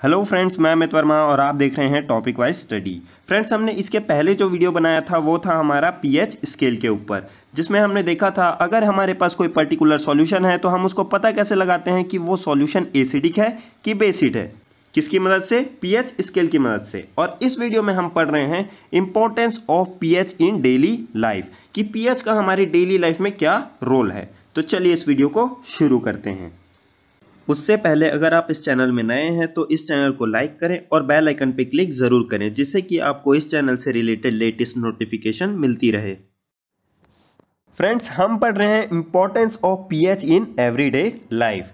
Hello friends, मैं अमित वर्मा और आप देख रहे हैं टॉपिक वाइज स्टडी। फ्रेंड्स, हमने इसके पहले जो वीडियो बनाया था वो था हमारा पीएच स्केल के ऊपर, जिसमें हमने देखा था अगर हमारे पास कोई पर्टिकुलर सॉल्यूशन है तो हम उसको पता कैसे लगाते हैं कि वो सॉल्यूशन एसिडिक है कि बेसिड है। किसकी मदद से? पीएच स्केल की मदद से। और इस वीडियो में हम पढ़ रहे हैं importance of pH in daily life, कि पीएच का हमारी डेली लाइफ में क्या रोल है। तो चलिए इस वीडियो को शुरू करते हैं। उससे पहले अगर आप इस चैनल में नए हैं तो इस चैनल को लाइक करें और बेल आइकन पे क्लिक ज़रूर करें, जिससे कि आपको इस चैनल से रिलेटेड लेटेस्ट नोटिफिकेशन मिलती रहे। फ्रेंड्स, हम पढ़ रहे हैं importance of pH in everyday life.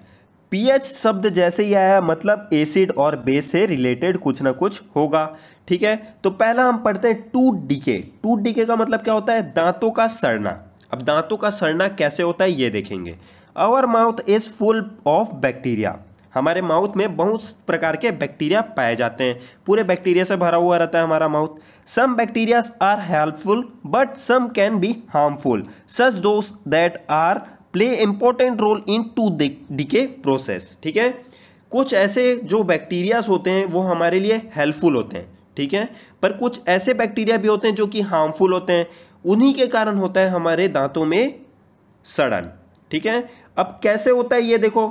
PH शब्द जैसे ही आया मतलब एसिड और बेस से रिलेटेड कुछ ना कुछ होगा। ठीक है, तो पहला हम पढ़ते हैं टूथ डीके। टूथ डीके का मतलब क्या होता है? दांतों का सड़ना। अब दांतों का सड़ना कैसे होता है ये देखेंगे। Our mouth is full of bacteria. हमारे माउथ में बहुत प्रकार के बैक्टीरिया पाए जाते हैं। पूरे बैक्टीरिया से भरा हुआ रहता है हमारा mouth. Some bacteria are helpful but some can be harmful, such those that are play important role in tooth decay process. ठीक है, कुछ ऐसे जो बैक्टीरियाज होते हैं वो हमारे लिए हेल्पफुल होते हैं, ठीक है, पर कुछ ऐसे बैक्टीरिया भी होते हैं जो कि हार्मफुल होते हैं। उन्हीं के कारण होता है हमारे दांतों में सड़न। ठीक है, अब कैसे होता है ये देखो।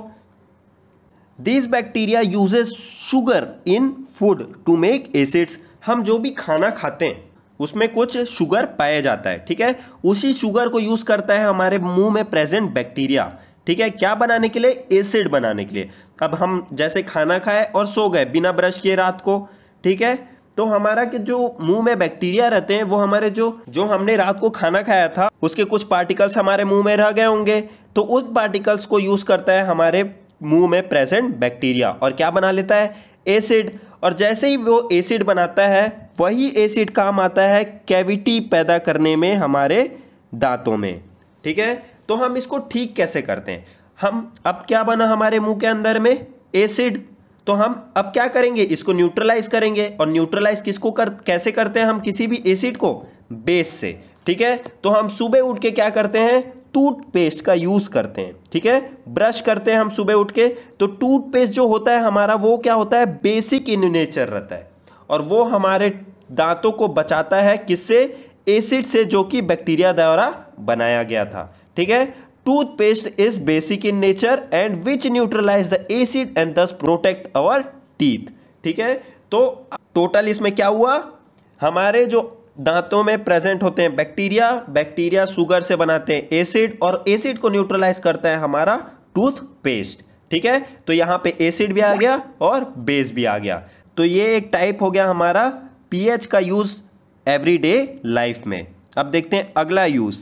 This bacteria uses sugar in food to make acids. हम जो भी खाना खाते हैं उसमें कुछ शुगर पाया जाता है। ठीक है, उसी शुगर को यूज करता है हमारे मुंह में प्रेजेंट बैक्टीरिया। ठीक है, क्या बनाने के लिए? एसिड बनाने के लिए। अब हम जैसे खाना खाए और सो गए बिना ब्रश किए रात को, ठीक है, तो हमारा के जो मुंह में बैक्टीरिया रहते हैं वो हमारे जो हमने रात को खाना खाया था उसके कुछ पार्टिकल्स हमारे मुंह में रह गए होंगे, तो उस पार्टिकल्स को यूज करता है हमारे मुंह में प्रेजेंट बैक्टीरिया और क्या बना लेता है? एसिड। और जैसे ही वो एसिड बनाता है वही एसिड काम आता है कैविटी पैदा करने में हमारे दांतों में। ठीक है, तो हम इसको ठीक कैसे करते हैं? हम अब क्या बना हमारे मुंह के अंदर में? एसिड। तो हम अब क्या करेंगे? इसको न्यूट्रलाइज करेंगे। और न्यूट्रलाइज किसको कैसे करते हैं हम? किसी भी एसिड को बेस से। ठीक है, तो हम सुबह उठ के क्या करते हैं? टूथपेस्ट का यूज करते हैं। ठीक है, ब्रश करते हैं हम सुबह उठ के, तो टूथपेस्ट जो होता है हमारा वो क्या होता है? बेसिक इन नेचर रहता है और वो हमारे दांतों को बचाता है किससे? एसिड से, जो कि बैक्टीरिया द्वारा बनाया गया था। ठीक है, toothpaste is basic in nature and which neutralise the acid and thus protect our teeth. ठीक है, तो टोटल इसमें क्या हुआ? हमारे जो दांतों में प्रेजेंट होते हैं बैक्टीरिया, बैक्टीरिया शुगर से बनाते हैं एसिड और एसिड को न्यूट्रलाइज करता है हमारा टूथपेस्ट। ठीक है, तो यहां पे एसिड भी आ गया और बेस भी आ गया। तो ये एक टाइप हो गया हमारा पीएच का यूज एवरीडे लाइफ में। अब देखते हैं अगला यूज,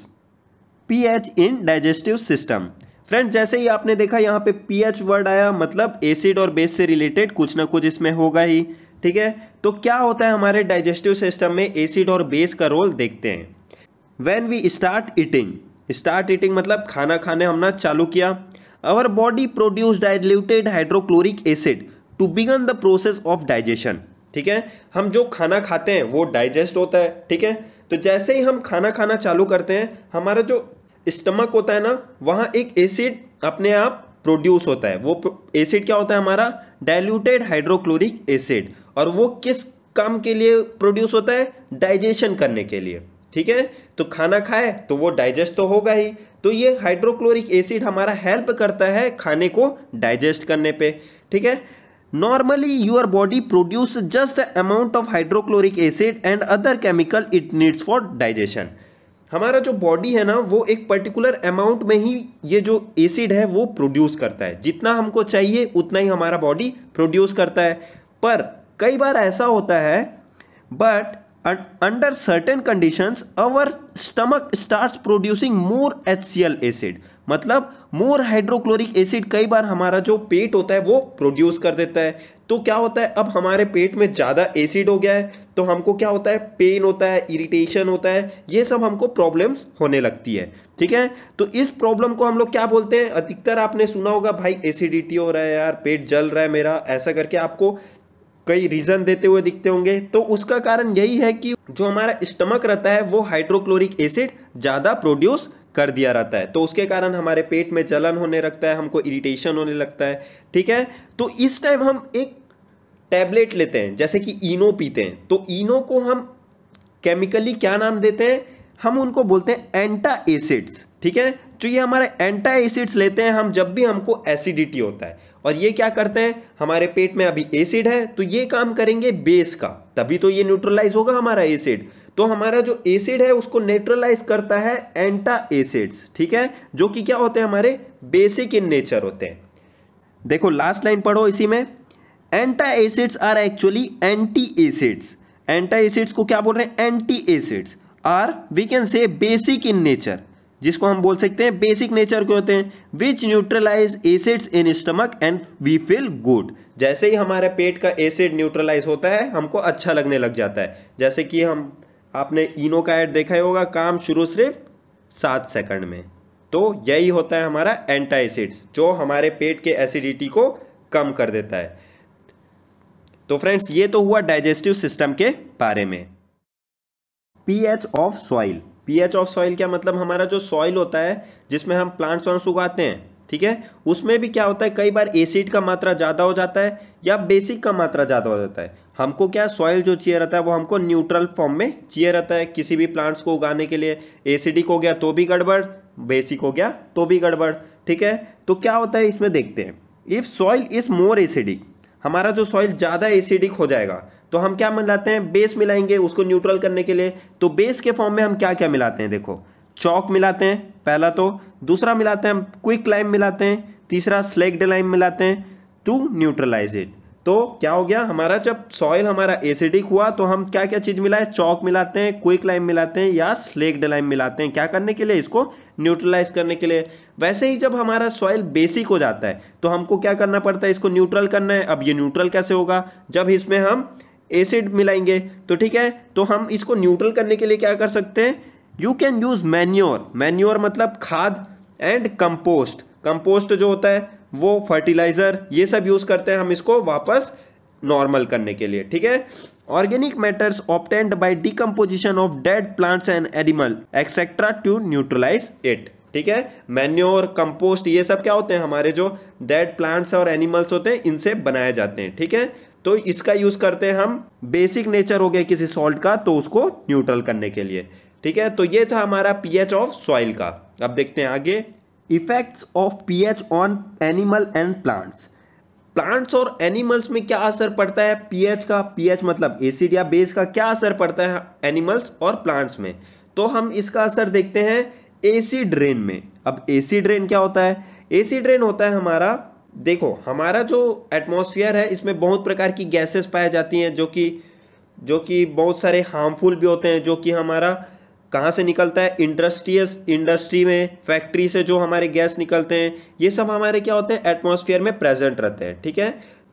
पीएच इन डाइजेस्टिव सिस्टम। फ्रेंड्स, जैसे ही आपने देखा यहाँ पे पीएच वर्ड आया मतलब एसिड और बेस से रिलेटेड कुछ ना कुछ इसमें होगा ही। ठीक है, तो क्या होता है हमारे डाइजेस्टिव सिस्टम में? एसिड और बेस का रोल देखते हैं। व्हेन वी स्टार्ट ईटिंग मतलब खाना खाने हमने चालू किया, our body produce diluted hydrochloric acid to begin the process of digestion. ठीक है, हम जो खाना खाते हैं वो डाइजेस्ट होता है। ठीक है, तो जैसे ही हम खाना खाना चालू करते हैं हमारा जो स्टमक होता है ना, वहाँ एक एसिड अपने आप प्रोड्यूस होता है। वो एसिड क्या होता है हमारा? Diluted hydrochloric acid. और वो किस काम के लिए प्रोड्यूस होता है? डाइजेशन करने के लिए। ठीक है, तो खाना खाए तो वो डाइजेस्ट तो होगा ही, तो ये हाइड्रोक्लोरिक एसिड हमारा हेल्प करता है खाने को डाइजेस्ट करने पे। ठीक है, normally your body produce just the amount of hydrochloric acid and other chemical it needs for digestion. हमारा जो बॉडी है ना वो एक पर्टिकुलर अमाउंट में ही ये जो एसिड है वो प्रोड्यूस करता है। जितना हमको चाहिए उतना ही हमारा बॉडी प्रोड्यूस करता है। पर कई बार ऐसा होता है but under certain conditions our stomach starts producing more HCl acid, मतलब मोर हाइड्रोक्लोरिक एसिड कई बार हमारा जो पेट होता है वो प्रोड्यूस कर देता है। तो क्या होता है? अब हमारे पेट में ज़्यादा एसिड हो गया है तो हमको क्या होता है? पेन होता है, इरिटेशन होता है, ये सब हमको प्रॉब्लम्स होने लगती है। ठीक है, तो इस प्रॉब्लम को हम लोग क्या बोलते हैं? अधिकतर आपने सुना होगा भाई एसिडिटी हो रहा है यार, पेट जल रहा है मेरा, ऐसा करके आपको कई रीजन देते हुए दिखते होंगे। तो उसका कारण यही है कि जो हमारा स्टमक रहता है वो हाइड्रोक्लोरिक एसिड ज़्यादा प्रोड्यूस कर दिया रहता है, तो उसके कारण हमारे पेट में जलन होने लगता है, हमको इरिटेशन होने लगता है। ठीक है, तो इस टाइम हम एक टैबलेट लेते हैं, जैसे कि इनो पीते हैं, तो इनो को हम केमिकली क्या नाम देते हैं, हम उनको बोलते हैं एंटा एसिड्स। ठीक है, तो ये हमारे एंटा एसिड्स लेते हैं हम जब भी हमको एसिडिटी होता है, और ये क्या करते हैं, हमारे पेट में अभी एसिड है तो ये काम करेंगे बेस का, तभी तो ये न्यूट्रलाइज होगा हमारा एसिड। तो हमारा जो एसिड है उसको न्यूट्रलाइज करता है एंटा एसिड्स। ठीक है, जो कि क्या होते हैं, हमारे बेसिक इन नेचर होते हैं। देखो लास्ट लाइन पढ़ो इसी में, antacids are actually anti acids. Antacids को क्या बोल रहे हैं, anti acids are we can say basic in nature, जिसको हम बोल सकते हैं बेसिक नेचर के होते हैं, which neutralise acids in stomach and we feel good. जैसे ही हमारे पेट का एसिड न्यूट्रलाइज होता है हमको अच्छा लगने लग जाता है। जैसे कि आपने इनो का ऐड देखा ही होगा, काम शुरू सिर्फ 7 सेकंड में। तो यही होता है हमारा एंटा एसिड्स, जो हमारे पेट के एसिडिटी को कम कर देता है। तो फ्रेंड्स ये तो हुआ डाइजेस्टिव सिस्टम के बारे में। PH of soil. PH of soil क्या मतलब, हमारा जो सॉइल होता है जिसमें हम प्लांट्स उगाते हैं, ठीक है, उसमें भी क्या होता है, कई बार एसिड का मात्रा ज़्यादा हो जाता है या बेसिक का मात्रा ज़्यादा हो जाता है। हमको क्या सॉइल जो चाहिए रहता है वो हमको न्यूट्रल फॉर्म में चाहिए रहता है किसी भी प्लांट्स को उगाने के लिए। एसिडिक हो गया तो भी गड़बड़, बेसिक हो गया तो भी गड़बड़। ठीक है, तो क्या होता है इसमें देखते हैं, if soil is more acidic, हमारा जो सॉइल ज़्यादा एसिडिक हो जाएगा तो हम क्या मिलाते हैं, बेस मिलाएंगे उसको न्यूट्रल करने के लिए। तो बेस के फॉर्म में हम क्या क्या मिलाते हैं, देखो चॉक मिलाते हैं पहला, तो दूसरा मिलाते हैं हम क्विक लाइम मिलाते हैं, तीसरा स्लेक्ड लाइम मिलाते हैं टू न्यूट्रलाइज इट। तो क्या हो गया, हमारा जब सॉइल हमारा एसिडिक हुआ तो हम क्या क्या चीज़ मिलाए, चॉक मिलाते हैं, क्विक लाइम मिलाते हैं या स्लेक्ड लाइम मिलाते हैं, क्या करने के लिए, इसको न्यूट्रलाइज करने के लिए। वैसे ही जब हमारा सॉइल बेसिक हो जाता है तो हमको क्या करना पड़ता है, इसको न्यूट्रल करना है। अब ये न्यूट्रल कैसे होगा, जब इसमें हम एसिड मिलाएंगे। तो ठीक है, तो हम इसको न्यूट्रल करने के लिए क्या कर सकते हैं, you can use manure. Manure मतलब खाद, एंड कंपोस्ट। कंपोस्ट जो होता है वो फर्टिलाइजर, ये सब यूज करते हैं हम इसको वापस नॉर्मल करने के लिए। ठीक है, organic matters obtained by decomposition of dead plants and animal etcetera to neutralise it. ठीक है, मैन्योर, कंपोस्ट, ये सब क्या होते हैं, हमारे जो डेड प्लांट्स और एनिमल्स होते हैं इनसे बनाए जाते हैं। ठीक है, तो इसका यूज करते हैं हम, बेसिक नेचर हो गया किसी सॉल्ट का तो उसको न्यूट्रल करने के लिए। ठीक है, तो ये था हमारा पीएच ऑफ सॉइल का। अब देखते हैं आगे, effects of pH on animal and plants. Plants और एनिमल्स में क्या असर पड़ता है पीएच का, पीएच मतलब एसिड या बेस का, क्या असर पड़ता है एनिमल्स और प्लांट्स में। तो हम इसका असर देखते हैं एसिड रेन में। अब एसिड रेन क्या होता है, एसिड रेन होता है हमारा, देखो हमारा जो एटमॉस्फेयर है इसमें बहुत प्रकार की गैसेस पाई जाती हैं जो कि बहुत सारे हार्मफुल भी होते हैं, जो कि हमारा कहाँ से निकलता है, इंडस्ट्री में, फैक्ट्री से जो हमारे गैस निकलते हैं, ये सब हमारे क्या होते हैं, एटमॉस्फेयर में प्रेजेंट रहते हैं। ठीक है,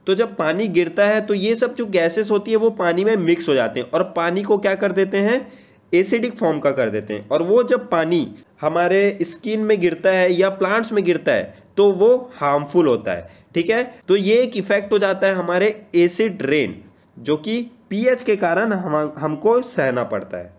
तो जब पानी गिरता है तो ये सब जो गैसेस होती है वो पानी में मिक्स हो जाते हैं और पानी को क्या कर देते हैं, एसिडिक फॉर्म का कर देते हैं। और वो जब पानी हमारे स्किन में गिरता है या प्लांट्स में गिरता है तो वो हार्मफुल होता है। ठीक है, तो ये एक इफेक्ट हो जाता है हमारे एसिड रेन, जो कि पीएच के कारण हमको सहना पड़ता है।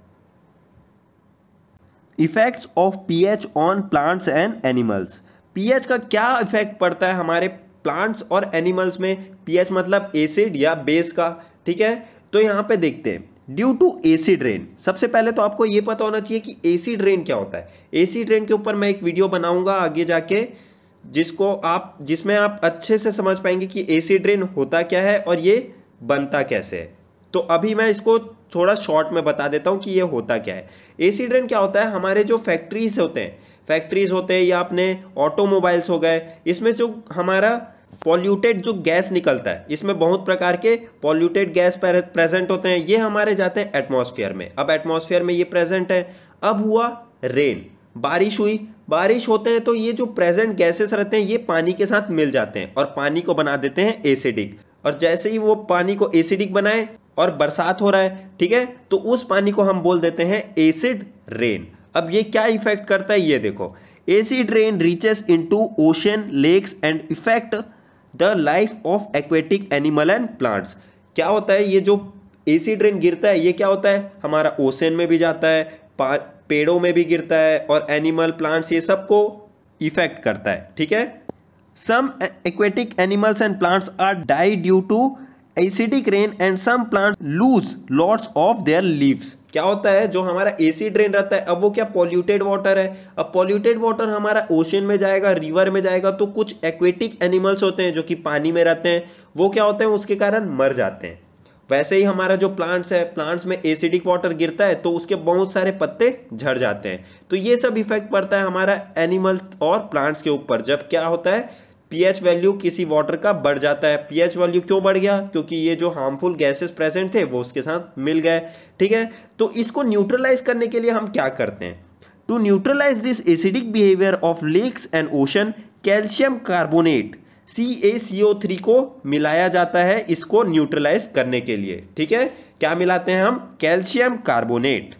Effects of pH on plants and animals. PH का क्या इफेक्ट पड़ता है हमारे प्लांट्स और एनिमल्स में, पीएच मतलब एसिड या बेस का। ठीक है, तो यहाँ पे देखते हैं, ड्यू टू एसिड रेन। सबसे पहले तो आपको ये पता होना चाहिए कि एसिड रेन क्या होता है। एसिड रेन के ऊपर मैं एक वीडियो बनाऊंगा आगे जाके, जिसमें आप अच्छे से समझ पाएंगे कि एसिड रेन होता क्या है और ये बनता कैसे है। तो अभी मैं इसको थोड़ा शॉर्ट में बता देता हूँ कि ये होता क्या है। एसिड रेन क्या होता है, हमारे जो फैक्ट्रीज होते हैं या अपने ऑटोमोबाइल्स हो गए, इसमें जो हमारा पॉल्यूटेड जो गैस निकलता है, इसमें बहुत प्रकार के पॉल्यूटेड गैस प्रेजेंट होते हैं, ये हमारे जाते हैं एटमॉस्फेयर में। अब एटमॉस्फेयर में ये प्रेजेंट है, अब हुआ रेन, बारिश हुई, बारिश होते हैं तो ये जो प्रेजेंट गैसेस रहते हैं ये पानी के साथ मिल जाते हैं और पानी को बना देते हैं एसिडिक। और जैसे ही वो पानी को एसिडिक बनाए और बरसात हो रहा है, ठीक है, तो उस पानी को हम बोल देते हैं एसिड रेन। अब ये क्या इफेक्ट करता है, ये देखो, acid rain reaches into ocean, lakes and effect the life of aquatic animal and plants. क्या होता है, ये जो एसिड रेन गिरता है ये क्या होता है, हमारा ओशन में भी जाता है, पेड़ों में भी गिरता है और एनिमल, प्लांट्स, ये सबको इफेक्ट करता है। ठीक है, some aquatic animals and plants are die due to acidic rain and some plants lose lots of their leaves. क्या होता है, जो हमारा एसिड रेन रहता है, अब वो क्या पॉल्यूटेड वाटर है, अब पॉल्यूटेड वाटर हमारा ओशन में जाएगा, रिवर में जाएगा, तो कुछ एक्वेटिक एनिमल्स होते हैं जो कि पानी में रहते हैं, वो क्या होते हैं, उसके कारण मर जाते हैं। वैसे ही हमारा जो प्लांट्स है, प्लांट्स में एसिडिक वाटर गिरता है तो उसके बहुत सारे पत्ते झड़ जाते हैं। तो ये सब इफेक्ट पड़ता है हमारा एनिमल्स और प्लांट्स के ऊपर। जब क्या होता है, पीएच वैल्यू किसी वाटर का बढ़ जाता है। पीएच वैल्यू क्यों बढ़ गया, क्योंकि ये जो हार्मफुल गैसेस प्रेजेंट थे वो उसके साथ मिल गए। ठीक है, तो इसको न्यूट्रलाइज करने के लिए हम क्या करते हैं, to neutralise this acidic behaviour of lakes and ocean, calcium carbonate CaCO3 को मिलाया जाता है इसको न्यूट्रलाइज करने के लिए। ठीक है, क्या मिलाते हैं हम, कैल्शियम कार्बोनेट।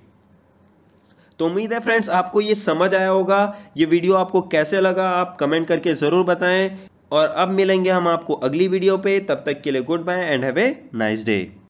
तो उम्मीद है फ्रेंड्स आपको ये समझ आया होगा। ये वीडियो आपको कैसे लगा आप कमेंट करके ज़रूर बताएं, और अब मिलेंगे हम आपको अगली वीडियो पे। तब तक के लिए good bye and have a nice day.